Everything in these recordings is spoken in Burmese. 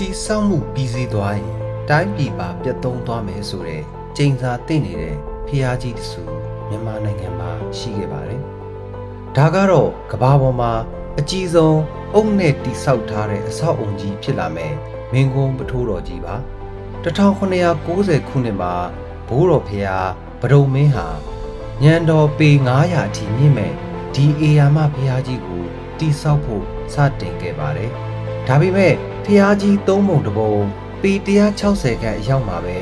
တီဆောက်မှုပြီးစီးသွားရင်တိုင်းပြည်ပါပြတ်သုံးသွားမယ်ဆိုတဲ့ကျိန်စာသိနေတဲ့ဖျားကြီးတဆူမြန်မာနိုင်ငံမှာရှိခဲ့ပါတယ်။ဒါကတော့ကမ္ဘာပေါ်မှာအကြီးဆုံးအုတ်နဲ့တီဆောက်ထားတဲ့အဆောက်အုံကြီးဖြစ်လာမဲ့မင်းကုန်းပထိုးတော်ကြီးပါ1990ခုနှစ်မှာဘိုးတော်ဖျားဗဒုံမင်းဟာညံတော်ပေ900အထိမြင့်မဲ့ဒီအေယာမဖျားကြီးကိုတီဆောက်ဖို့စတင်ခဲ့ပါတယ်။ဒါပေမဲ့ဖျားကြီးသုံးပုံတစ်ပုံပေ160ခန့်အရောက်မှာပဲ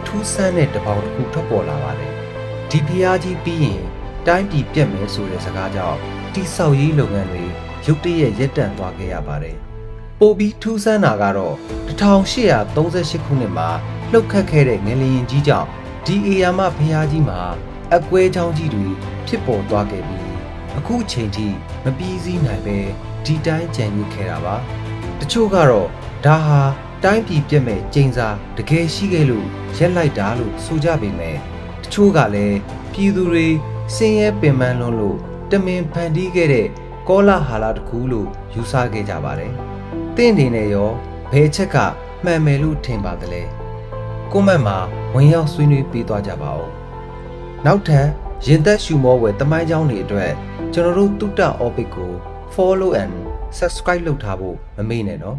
ထူးဆန်းတဲ့တပေါင်းတစ်ခုထွက်ပေါ်လာပါတယ်။ဒီဖျားကြီးပြီးရင်တိုင်းပြည်ပြတ်မယ်ဆိုတဲ့စကားကြောင့်တီဆောက်ရေးလုပ်ငန်းတွေရုတ်တရက်ရပ်တန့်သွားခဲ့ရပါတယ်။ပိုပြီးထူးဆန်းတာကတော့1838ခုနှစ်မှာလှုပ်ခတ်ခဲ့တဲ့ငလျင်ကြီးကြောင့်ဒီအေယာမဖျားကြီးမှာအကွဲချောင်းကြီးတွေဖြစ်ပေါ်သွားခဲ့ပြီးအခုချိန်ထိမပြီးစီးနိုင်ပဲဒီတိုင်းကြံရစ်ခဲ့တာပါတချို့ကတော့ဒါဟာတိုင်းပြည်ပြတ်မဲ့ကျိန်စာတကယ်ရှိခဲ့လို့ရက်လိုက်တာလို့ဆိုကြပေမဲ့တချို့ကလည်းပြည်သူတွေစင်ရဲပင်ပန်းလွန်းလို့တမင်ဖန်တီးခဲ့တဲ့ကောလာဟာလာတစ်ခုလို့ယူဆခဲ့ကြပါတယ်တင့်နေနဲ့ရောဘယ်ချက်ကမှန်မယ်လို့ထင်ပါသလဲကွန်မန့်မှာဝင်ရောက်ဆွေးနွေးပေးသွားကြပါဦးနောက်ထပ်ရင်သက်ရှူမောဝယ်တမိုင်းကြောင်းတွေအတွက်ကျွန်တော်တို့တုတ္တ Orbit ကို follow and subscribe လုပ်ထားဖို့မမေ့နဲ့နော်